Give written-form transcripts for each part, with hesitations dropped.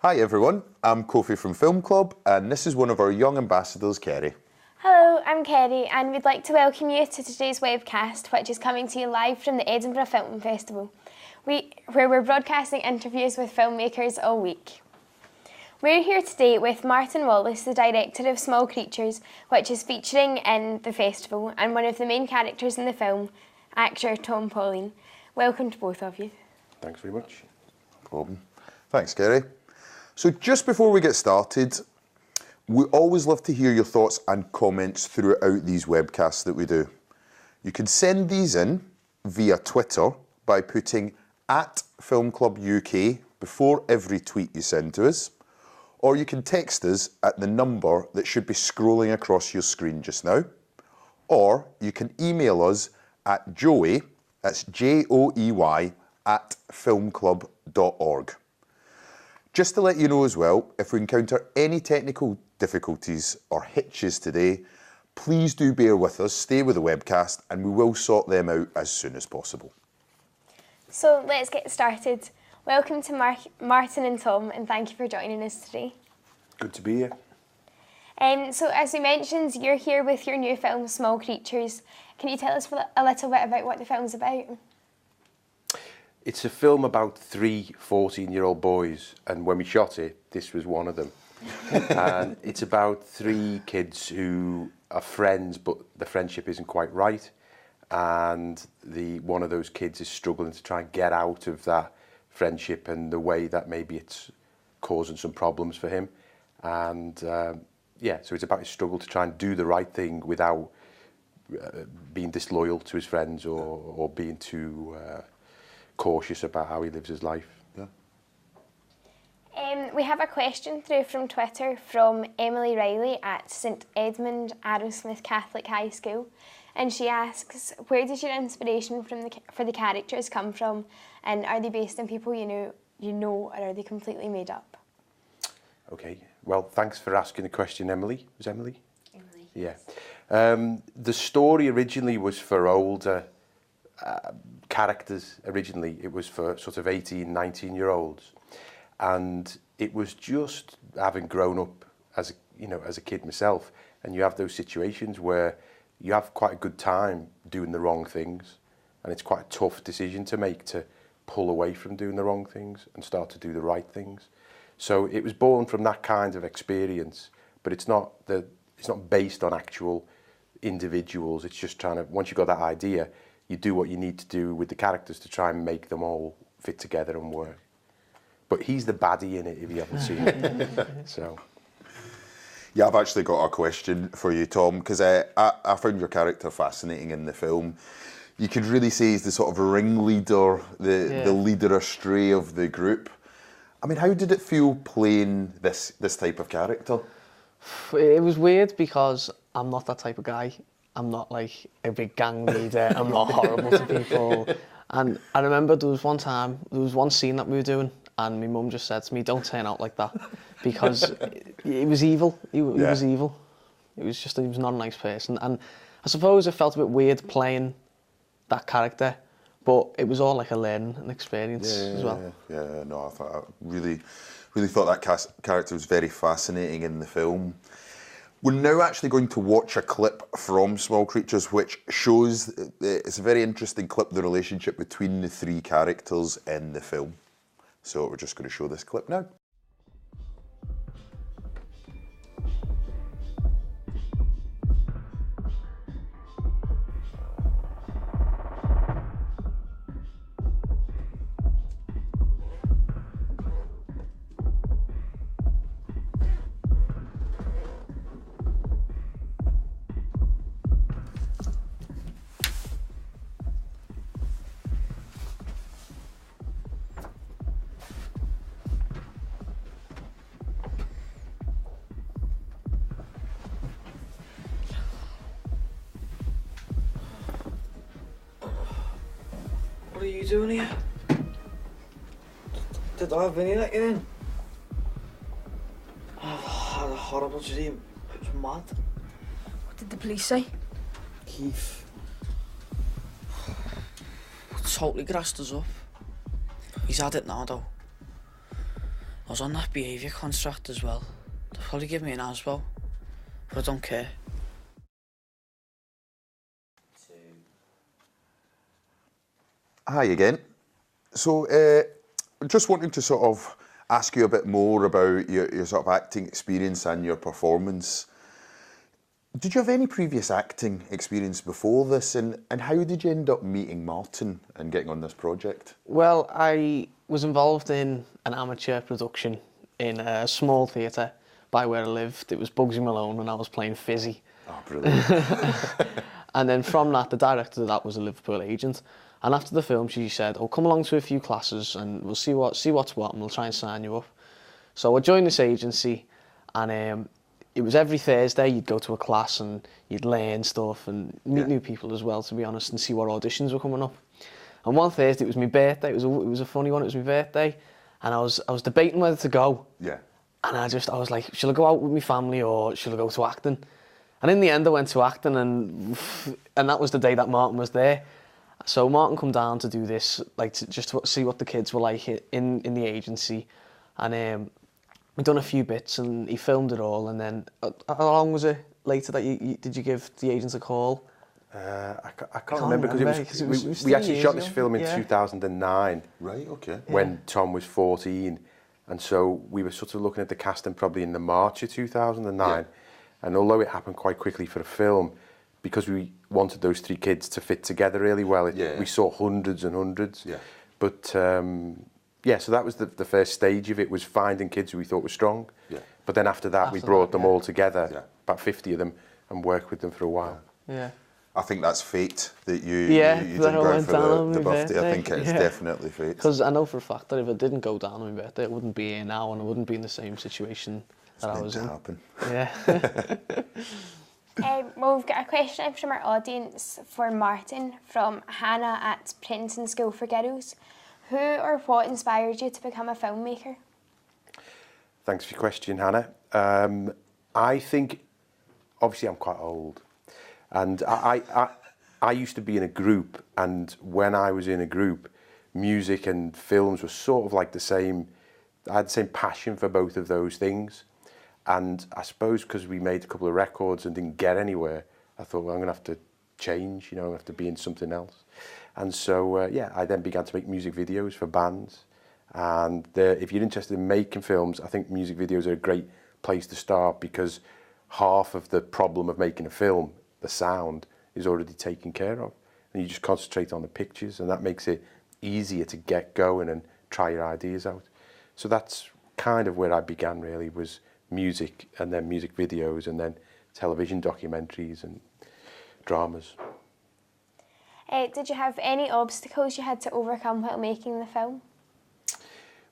Hi everyone, I'm Kofi from Film Club and this is one of our young ambassadors, Kerry. Hello, I'm Kerry and we'd like to welcome you to today's webcast, which is coming to you live from the Edinburgh Film Festival, where we're broadcasting interviews with filmmakers all week. We're here today with Mark Wallace, the director of Small Creatures, which is featuring in the festival, and one of the main characters in the film, actor Tom Pauline. Welcome to both of you. Thanks very much. No problem. Thanks, Kerry. So just before we get started, we always love to hear your thoughts and comments throughout these webcasts that we do. You can send these in via Twitter by putting @FilmClubUK before every tweet you send to us, or you can text us at the number that should be scrolling across your screen just now, or you can email us at joey, that's Joey, @filmclub.org. Just to let you know as well, if we encounter any technical difficulties or hitches today, please do bear with us, stay with the webcast, and we will sort them out as soon as possible. So let's get started. Welcome to Martin and Tom, and thank you for joining us today. Good to be here. So as we mentioned, you're here with your new film, Small Creatures. Can you tell us a little bit about what the film's about? It's a film about three 14-year-old boys, and when we shot it, this was one of them. And it's about three kids who are friends, but the friendship isn't quite right. And one of those kids is struggling to try and get out of that friendship and the way that maybe it's causing some problems for him. And so it's about his struggle to try and do the right thing without being disloyal to his friends or being too cautious about how he lives his life. Yeah. We have a question through from Twitter from Emily Riley at St Edmund Arrowsmith Catholic High School, and she asks, where did your inspiration for the characters come from, and are they based on people you know, or are they completely made up? Okay, well, thanks for asking the question, Emily. Was Emily? Emily. Yeah. The story originally was for older characters. Originally, it was for sort of 18, 19-year-olds. And it was just having grown up as a kid myself, and you have those situations where you have quite a good time doing the wrong things, and it's quite a tough decision to make, to pull away from doing the wrong things and start to do the right things. So it was born from that kind of experience, but it's not based on actual individuals. It's just trying to, once you've got that idea, you do what you need to do with the characters to try and make them all fit together and work. But he's the baddie in it, if you haven't seen it. So. Yeah, I've actually got a question for you, Tom, because I found your character fascinating in the film. You could really say he's the sort of ringleader, the leader astray of the group. I mean, how did it feel playing this type of character? It was weird because I'm not that type of guy. I'm not like a big gang leader. I'm not horrible to people. And I remember there was one scene that we were doing, and my mum just said to me, "Don't turn out like that," because it was evil. He was evil. He was not a nice person. And I suppose it felt a bit weird playing that character, but it was all like a learning experience as well. Yeah, no, I really thought that character was very fascinating in the film. We're now actually going to watch a clip from Small Creatures which shows, it's a very interesting clip, the relationship between the three characters in the film. So we're just going to show this clip now. What are you doing here? Did I have any let you in? I had a horrible dream. It was mad. What did the police say? Keith totally grassed us up. He's had it now though. I was on that behaviour contract as well. They'll probably give me an ASBO, but I don't care. Hi again. So, just wanting to sort of ask you a bit more about your sort of acting experience and your performance. Did you have any previous acting experience before this, and how did you end up meeting Martin and getting on this project? Well, I was involved in an amateur production in a small theatre by where I lived. It was Bugsy Malone and I was playing Fizzy. Oh, brilliant. And then from that, the director of that was a Liverpool agent. And after the film, she said, "Oh, come along to a few classes and we'll see what's what, and we'll try and sign you up." So I joined this agency, and it was every Thursday you'd go to a class and you'd learn stuff and meet new people as well, to be honest, and see what auditions were coming up. And one Thursday, it was my birthday. It was a funny one. It was my birthday, and I was debating whether to go. Yeah. And I was like, shall I go out with my family or shall I go to acting? And in the end, I went to acting, and that was the day that Martin was there. So Martin come down to do this, like just to see what the kids were like in the agency, and we'd done a few bits, and he filmed it all. And then how long was it later that did you give the agents a call? I can't remember because we actually shot this film in 2009. Right, okay. When Tom was 14, and so we were sort of looking at the casting probably in the March of 2009. Yeah. And although it happened quite quickly for a film, because we wanted those three kids to fit together really well, we saw hundreds and hundreds. Yeah. But so that was the first stage of it, was finding kids who we thought were strong. Yeah. But then after that, we brought them all together, about 50 of them, and worked with them for a while. Yeah. I think that's fate that you didn't that go went for down the on my birthday. I think it's definitely fate. Because I know for a fact that if it didn't go down on my birthday, it wouldn't be here now, and I wouldn't be in the same situation that I was in. Happen. Yeah. Well, we've got a question from our audience for Martin from Hannah at Princeton School for Girls. Who or what inspired you to become a filmmaker? Thanks for your question, Hannah. I think, obviously I'm quite old, and I used to be in a group, and when I was in a group, music and films were sort of like the same. I had the same passion for both of those things. And I suppose because we made a couple of records and didn't get anywhere, I thought, well, I'm going to have to change, I'm going to have to be in something else. And so, I then began to make music videos for bands. And if you're interested in making films, I think music videos are a great place to start, because half of the problem of making a film, the sound, is already taken care of. And you just concentrate on the pictures, and that makes it easier to get going and try your ideas out. So that's kind of where I began, really, was music, and then music videos, and then television documentaries and dramas. Did you have any obstacles you had to overcome while making the film?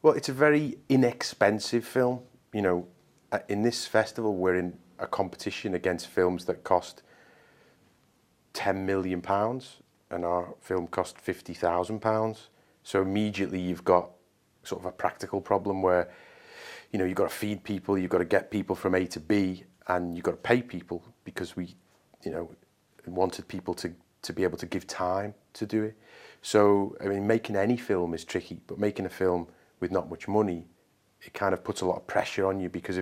Well, it's a very inexpensive film. In this festival, we're in a competition against films that cost £10 million, and our film cost £50,000. So immediately you've got sort of a practical problem where you've got to feed people, you've got to get people from A to B, and you've got to pay people, because we, wanted people to be able to give time to do it. So, I mean, making any film is tricky, but making a film with not much money, it kind of puts a lot of pressure on you, because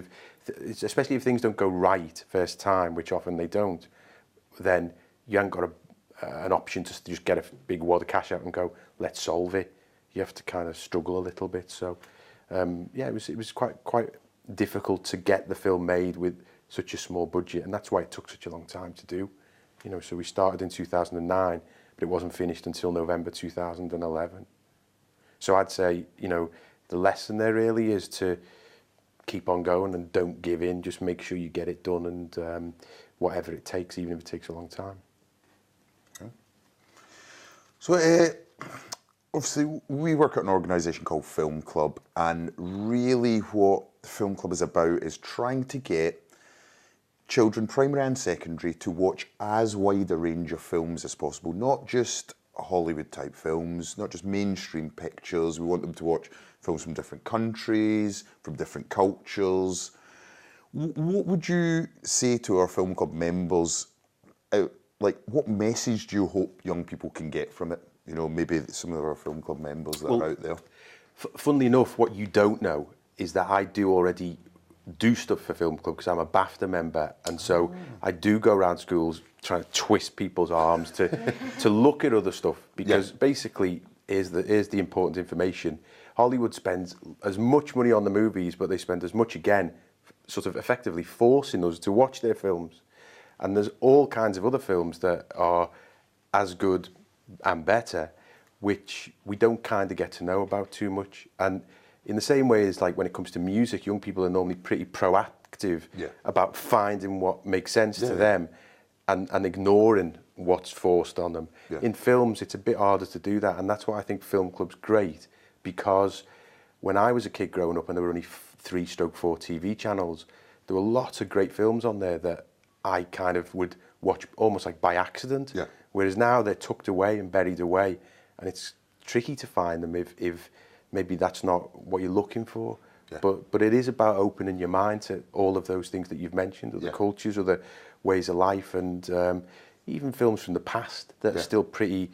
especially if things don't go right first time, which often they don't, then you haven't got an option to just get a big wad of cash out and go, let's solve it. You have to kind of struggle a little bit. So, it was quite difficult to get the film made with such a small budget, and that's why it took such a long time to do. So we started in 2009, but it wasn't finished until November 2011. So I'd say, the lesson there really is to keep on going and don't give in. Just make sure you get it done, and whatever it takes, even if it takes a long time. Okay. So, obviously, we work at an organisation called Film Club, and really what the Film Club is about is trying to get children, primary and secondary, to watch as wide a range of films as possible, not just Hollywood-type films, not just mainstream pictures. We want them to watch films from different countries, from different cultures. What would you say to our Film Club members? What message do you hope young people can get from it? Maybe some of our Film Club members that are out there. Funnily enough, what you don't know is that I do already do stuff for Film Club because I'm a BAFTA member, and so I do go around schools trying to twist people's arms to look at other stuff, because basically here's the important information. Hollywood spends as much money on the movies, but they spend as much again, sort of effectively forcing us to watch their films. And there's all kinds of other films that are as good and better, which we don't kind of get to know about too much. And in the same way as like when it comes to music, young people are normally pretty proactive about finding what makes sense to them and ignoring what's forced on them. In films, it's a bit harder to do that, and that's why I think Film Club's great, because when I was a kid growing up and there were only 3/4 TV channels, there were lots of great films on there that I kind of would watch almost like by accident. Whereas now they're tucked away and buried away, and it's tricky to find them if maybe that's not what you're looking for. But it is about opening your mind to all of those things that you've mentioned, or the cultures, or the ways of life, and even films from the past that are still pretty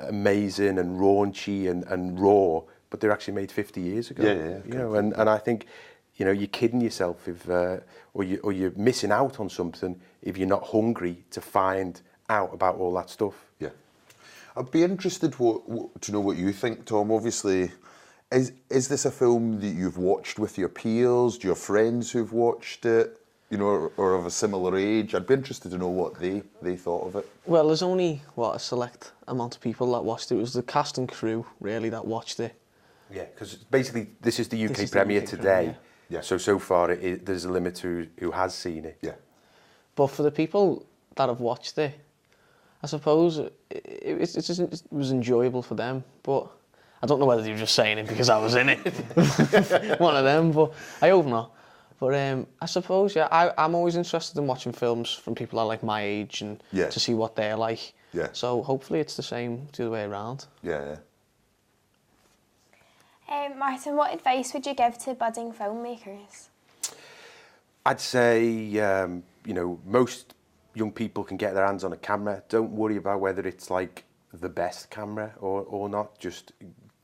amazing and raunchy and raw, but they're actually made 50 years ago. You know, and I think, you know, you're kidding yourself if or you're missing out on something if you're not hungry to find out about all that stuff. I'd be interested to know what you think, Tom. Obviously, is this a film that you've watched with your peers? Do you have friends who've watched it, you know, or of a similar age? I'd be interested to know what they thought of it. Well, there's only, a select amount of people that watched it. It was the cast and crew, really, that watched it. Yeah, because basically this is the UK premiere today. So far there's a limit to who has seen it. But for the people that have watched it, I suppose it was enjoyable for them, but I don't know whether they were just saying it because I was in it. One of them, but I hope not. But I suppose, I'm always interested in watching films from people that are like my age and to see what they're like. So hopefully it's the same the other way around. Martin, what advice would you give to budding filmmakers? I'd say, you know, most young people can get their hands on a camera. Don't worry about whether it's like the best camera or not. Just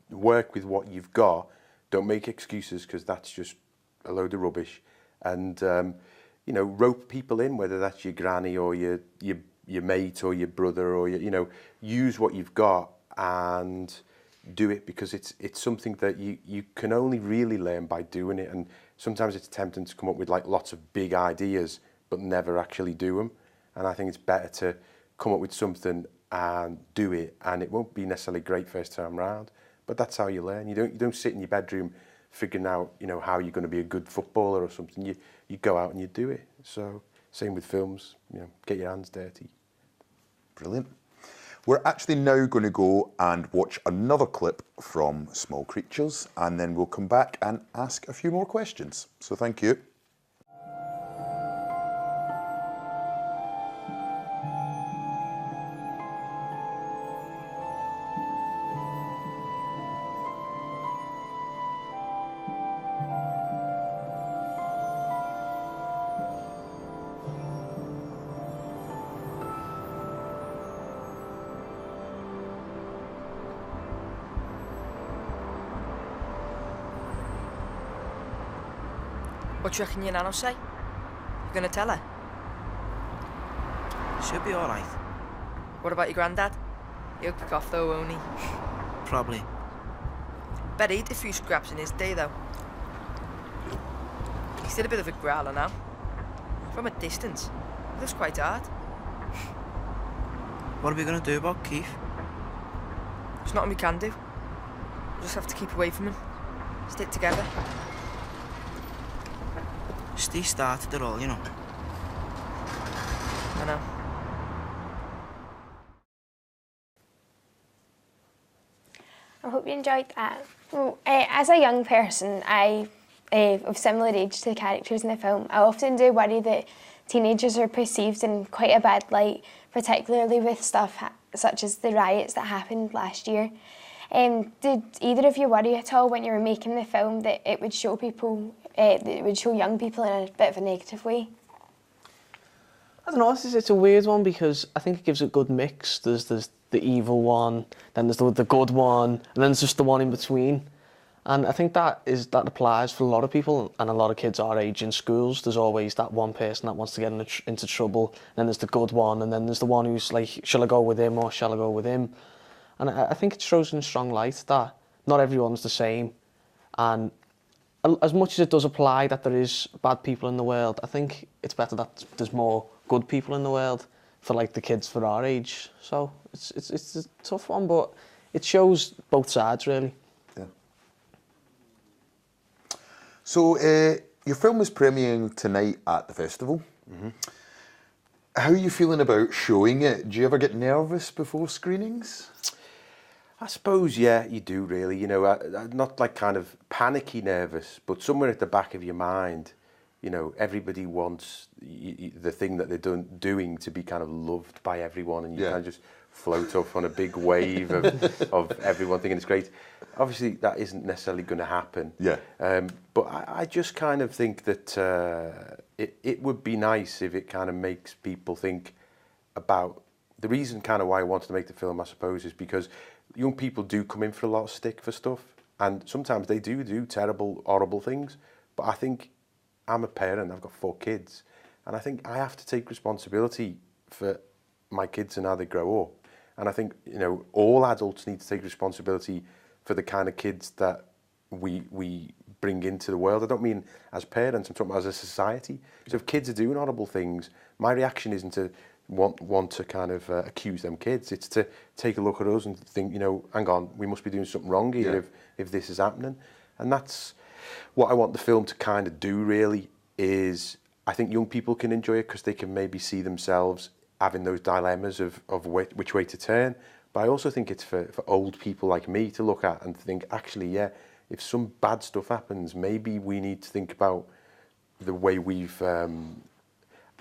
work with what you've got. Don't make excuses, because that's just a load of rubbish. And you know, rope people in, whether that's your granny or your mate or your brother, or you know, use what you've got and do it, because it's something that you can only really learn by doing it. And sometimes it's tempting to come up with like lots of big ideas but never actually do them. And I think it's better to come up with something and do it, and it won't be necessarily great first time round, but that's how you learn. You don't sit in your bedroom figuring out, you know, how you're going to be a good footballer or something. You go out and you do it. So same with films, you know, get your hands dirty. Brilliant. We're actually now going to go and watch another clip from Small Creatures, and then we'll come back and ask a few more questions. So thank you. What do you reckon your nan will say? You gonna tell her? She'll be alright. What about your granddad? He'll kick off though, won't he? Probably. Bet he'd a few scraps in his day though. He's still a bit of a growler now. From a distance, he looks quite hard. What are we gonna do about Keith? There's nothing we can do. We'll just have to keep away from him. Stick together. Steve started it all, you know. I know. I hope you enjoyed that. Well, as a young person, of similar age to the characters in the film, I often do worry that teenagers are perceived in quite a bad light, particularly with stuff such as the riots that happened last year. Did either of you worry at all when you were making the film that it would show people, that it would show young people in a bit of a negative way? I don't know, it's a weird one, because I think it gives a good mix. There's the evil one, then there's the good one, and then there's just the one in between. And I think that applies for a lot of people and a lot of kids our age in schools. There's always that one person that wants to get into trouble, and then there's the good one, and then there's the one who's like, shall I go with him or shall I go with him? And I think it shows in strong light that not everyone's the same. And as much as it does apply that there is bad people in the world, I think it's better that there's more good people in the world for like the kids for our age. So it's a tough one, but it shows both sides really. Yeah. So your film is premiering tonight at the festival. Mm-hmm. How are you feeling about showing it? Do you ever get nervous before screenings? I suppose, yeah, you do really. You know, not like kind of panicky nervous, but somewhere at the back of your mind, you know, everybody wants the thing that they're doing to be kind of loved by everyone, and you kind of just float off on a big wave of everyone thinking it's great. Obviously, that isn't necessarily going to happen. Yeah. But I just kind of think that it would be nice if it kind of makes people think about the reason kind of why I wanted to make the film, I suppose, is because young people do come in for a lot of stick for stuff, and sometimes they do terrible, horrible things. But I think I'm a parent, I've got 4 kids, and I think I have to take responsibility for my kids and how they grow up. And I think, you know, all adults need to take responsibility for the kind of kids that we bring into the world. I don't mean as parents, I'm talking about as a society. So if kids are doing horrible things, my reaction isn't to want to kind of accuse them kids. It's to take a look at us and think, you know, hang on, we must be doing something wrong here if this is happening. And that's what I want the film to kind of do really, is I think young people can enjoy it because they can maybe see themselves having those dilemmas of which way to turn. But I also think it's for old people like me to look at and think, actually, yeah, if some bad stuff happens, maybe we need to think about the way we've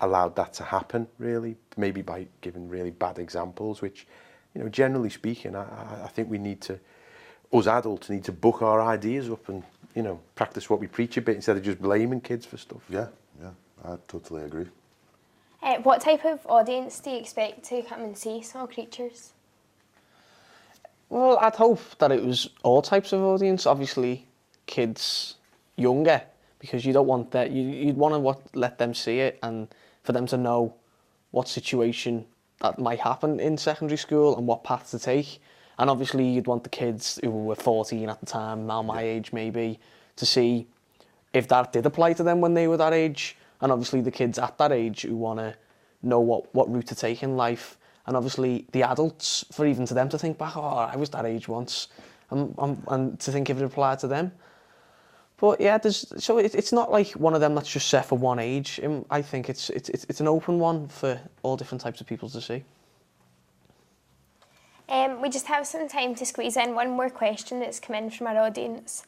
allowed that to happen, really, maybe by giving really bad examples, which, you know, generally speaking, I think we need to, us adults need to book our ideas up and, you know, practice what we preach a bit instead of just blaming kids for stuff. Yeah, I totally agree. What type of audience do you expect to come and see Small Creatures? Well, I'd hope that it was all types of audience. Obviously, kids younger, because you don't want that. You'd want to let them see it and for them to know what situation that might happen in secondary school and what path to take. And obviously, you'd want the kids who were 14 at the time, now my age maybe, to see if that did apply to them when they were that age. And obviously the kids at that age who want to know what route to take in life. And obviously the adults, for even to them to think back, oh, I was that age once, and to think if it applied to them. But yeah, it's not like one of them that's just set for one age. I think it's an open one for all different types of people to see. We just have some time to squeeze in one more question that's come in from our audience.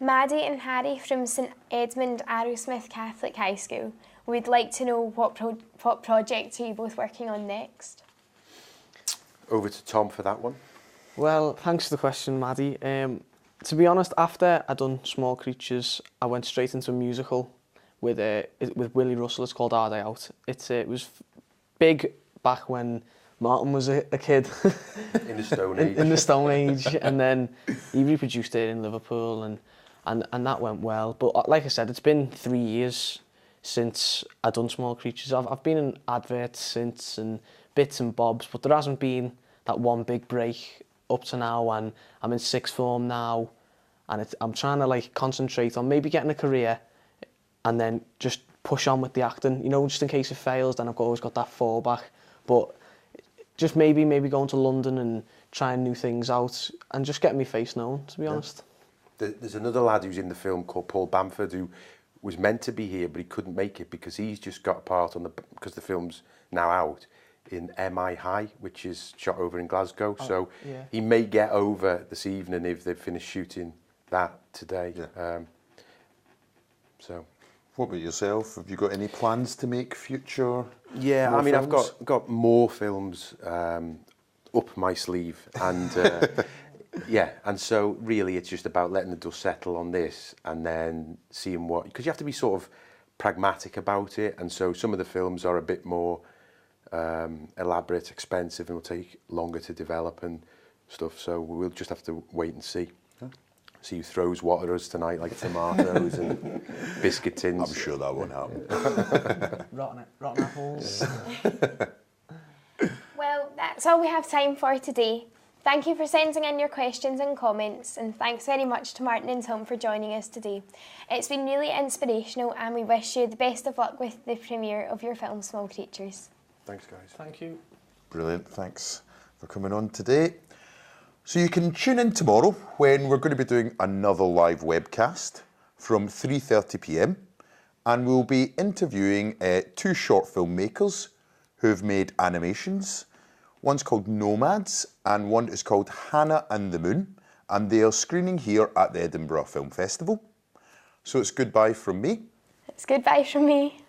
Maddie and Harry from St Edmund Arrowsmith Catholic High School would like to know what projects are you both working on next? Over to Tom for that one. Well, thanks for the question, Maddie. To be honest, after I'd done Small Creatures, I went straight into a musical with Willie Russell. It's called Our Day Out. It was big back when Martin was a kid. In the Stone Age. in the Stone Age. And then he reproduced it in Liverpool and that went well. But like I said, it's been 3 years since I'd done Small Creatures. I've been in adverts since and bits and bobs, but there hasn't been that one big break up to now, and I'm in sixth form now, and I'm trying to like concentrate on maybe getting a career and then just push on with the acting, you know, just in case it fails, then I've always got that fallback. But just maybe going to London and trying new things out and just getting my face known, to be honest. There's another lad who's in the film called Paul Bamford who was meant to be here, but he couldn't make it because he's just got a part on because the film's now out in MI High, which is shot over in Glasgow. So he may get over this evening if they've finished shooting that today. Yeah. What about yourself? Have you got any plans to make future? Yeah, I mean, films? I've got more films up my sleeve, and yeah, and so really it's just about letting the dust settle on this and then seeing what, because you have to be sort of pragmatic about it, and so some of the films are a bit more elaborate, expensive, and will take longer to develop and stuff, so we'll just have to wait and see. see who throws what at us tonight, like tomatoes and biscuit tins. I'm sure that won't happen. Rotten apples. Well, that's all we have time for today. Thank you for sending in your questions and comments, and thanks very much to Martin and Tom for joining us today. It's been really inspirational, and we wish you the best of luck with the premiere of your film, Small Creatures. Thanks, guys. Thank you. Brilliant, thanks for coming on today. So you can tune in tomorrow when we're going to be doing another live webcast from 3:30 p.m. and we'll be interviewing two short filmmakers who've made animations. One's called Nomads and one is called Hannah and the Moon, and they are screening here at the Edinburgh Film Festival. So it's goodbye from me. It's goodbye from me.